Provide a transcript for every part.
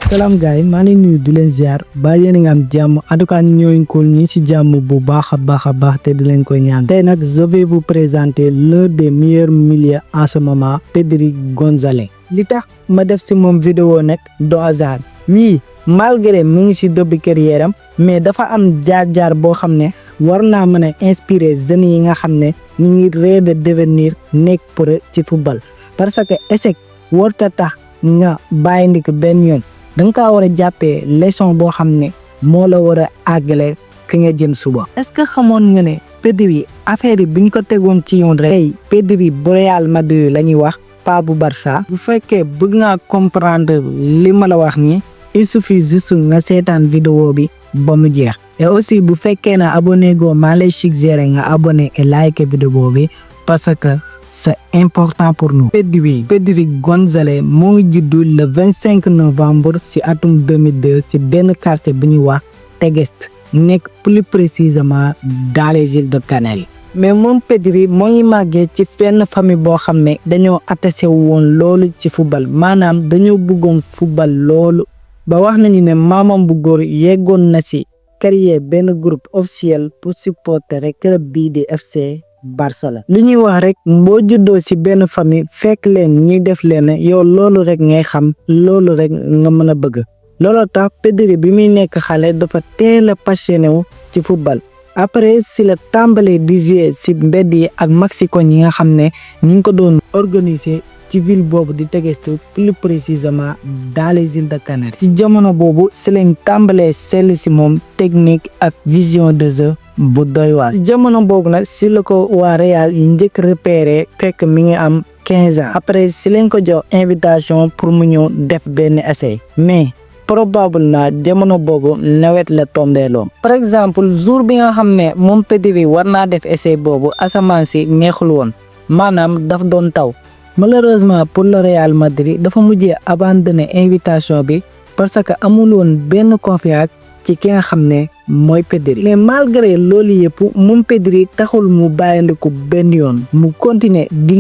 Salam gars yi maa ngi nuyu di leen ziar ba yéen a ngi am jàmm en tout cas ñooñu ko ñi ci jàmm bu baax a baax te di leen koy ñaan tey nag je vais vous présenter l'un des meilleurs milieux en ce moment Pedri González. li tax ma def ci moom vidéo nag do hasard oui malgré mu ngi ci début carrière am mais dafa am jaar-jaar boo xam ne war naa mën a inspirer jeunes yi nga xam ne ñu ngi rêve de devenir nekk pro ci football parce que échec warta tax nga bàyyi ndik benn yoon. da nga kaa war a jàppee leçon boo xam ne moo la war a àggale fi nga jëm suba. est-ce que xamoon nga ne Pedri affaire yi bi ñu ko tegoon ci yoon rek. tey Pedri bu Real Madrid la ñuy wax pas bu Barça. bu fekkee bëgg ngaa comprendre li ma la wax nii il suffit juste nga seetaan vidéo bi ba mu jeex. et aussi bu fekkee na abonné go maa lay suggérer nga abonné et like vidéo bi parce que c'est important pour nous. Pedri González moo ngi juddu le 25 novembre ci atum 2002 ci benn quartier bu ñuy wax Tegueste nekk plus précisément dans les îles de Canaries. mais moom Pedri moo ngi màggee ci fenn famille boo xam ne dañoo attaché woon loolu ci football maanaam dañoo bëggoon football loolu ba wax nañu ne maamam bu góor yeggoon na ci créer benn groupe officiel pour supporter rek club bii di FC Barça. li ñuy wax rek boo juddoo ci benn famille fekk leen ñuy def leen yow loolu rek ngay xam loolu rek nga mën a bëgg. looloo tax Pedri bi muy nekk xale dafa teel a passionné wu ci football. après si la tàmbalee di jouer ci mbedd yi ak Mexico ñi nga xam ne ñu ngi ko doon organiser ci ville boobu di Tegueste plus précisément dans les îles de Canaries. ci jamono boobu si lañ tàmbalee seetlu ci moom technique ak vision de jeu bu doy waar. ci jamono boobu nag si la ko waa Real yi njëkk repéré fekk mi ngi am 15 ans. après si lañ ko jox invitation pour mu ñëw def benn essai mais probable na jamono boobu nawet la tombeeloo. par exemple jour bi nga xam ne moom Pedri war naa def essai boobu asamaan si neexul woon maanaam daf doon taw. malheureusement pour le Real Madrid dafa mujjee abandonné invitation bi parce que amul woon benn confiance ci ki nga xam ne mooy Pedri. mais malgré loolu yëpp moom Pedri taxul mu bàyyandiku benn yoon mu continuer di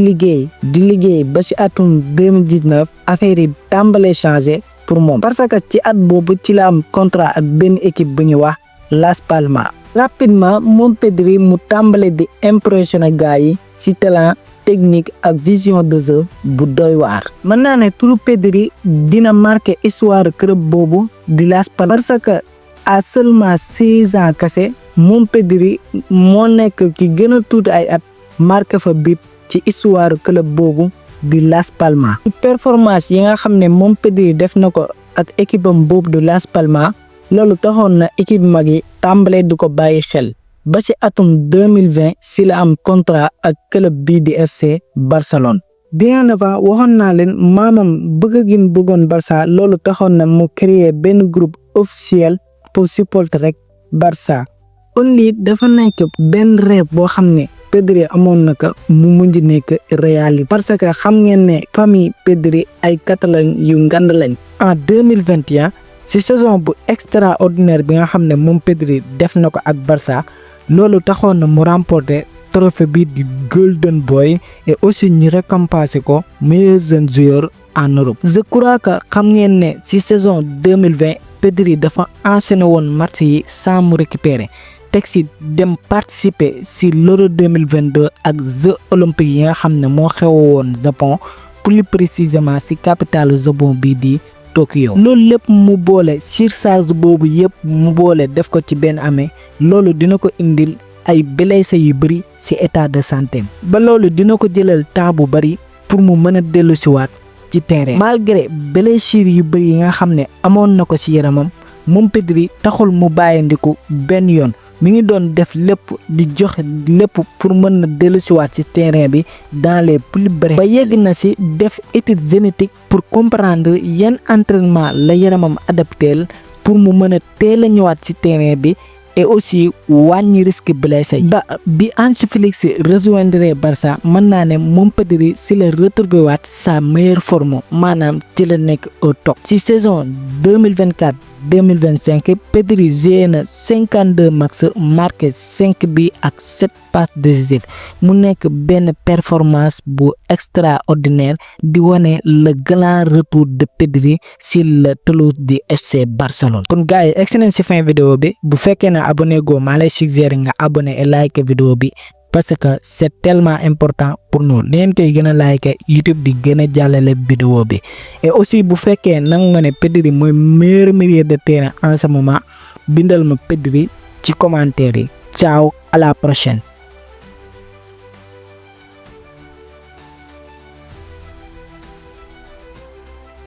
liggéey ba ci atum 2019 affaire yi tàmbalee changé pour moom parce que ci at boobu ci la am contrat ak benn équipe bu ñuy wax Las Palmas. rapidement moom Pedri mu tàmbale di impressionner gars yi ci talent technique ak vision de jeu bu doy waar. mën naa ne turu Pedri dina marqué histoire club boobu di Las Palmas parce que à seulement 16 ans kese moom Pedri moo nekk ki gën a tuuti ay at marqué fa bip ci histoire club boobu di Las Palmas. performance yi nga xam ne moom Pedri def na ko ak équipe am boobu di Las Palmas loolu taxoon na équipe mag yi tàmbalee du ko bàyyi xel. ba ci atum 2020 si la am contrat ak club bii di FC Barcelone. bien avant waxoon naa leen maamam bëgg gi mu bëggoon Barça loolu taxoon na mu créer benn groupe officiel pour supporter rek Barça. kon lii dafa nekk benn rêve boo xam ne Pedri amoon na ko mu mujj nekk réalité parce que xam ngeen ne famille Pedri ay catalan yu ngand lañ. en 2021 si saison bu extraordinaire bi nga xam ne moom Pedri def na ko ak Barça. loolu taxoon na mu remporter trophée bi di Golden Boy et aussi ñu récompensé ko meilleur jeune joueur en Europe. je crois que xam ngeen ne ci saison 2020 Pedri dafa enchaîné woon match yi sans mu récupérer teg ci dem participer ci l'Euro 2022 ak Jeux olympiques yi nga xam ne moo xewoon Japon plus précisément ci capitale Japon bii di Tokyo. loolu lépp mu boole surcharge boobu yëpp mu boole def ko ci benn année loolu dina ko indil ay blessés yu bëri ci état de santé ba loolu dina ko jëlal temps bu bëri pour mu mën a dellusiwaat ci terrain. malgré blessures yu bëri yi nga xam ne amoon na ko ci yaramam moom Pedri taxul mu bàyyandiku benn yoon mi ngi doon def lépp di joxe lépp pour mën na dellusiwaat ci terrain bi dans les plus brefs. ba yegg na ci def étude génétique pour comprendre yan entraînement la yaramam adapté pour mu mën a teel a ñëwaat ci terrain bi et aussi wàññi risque blessé. ba bi Hansi Flick rejoindre Barça mën naa ne moom Pedri ci la retrouvé waat sa meilleure forme maanaam ci la nekk au top. ci saison 2024 2025 Pedri joué na 52 matchs marqué 5 buts ak 7 passes décisives mu nekk benn performance bu extraordinaire di wane le grand retour de Pedri sur le pelouse du FC Barcelone. kon gars yi excellent ci fin vidéo bi bu fekkee ne abonné go maa lay suggérer nga abonné et like vidéo bi parce que c'est tellement important pour nous ngeen koy gën a like YouTube di gën a jàllale vidéo bi et aussi bu fekkee nangu nga ne Pedri mooy meilleur milieu de terrain en ce moment bindal ma Pedri ci commentaire yi. Ciao, à la prochaine.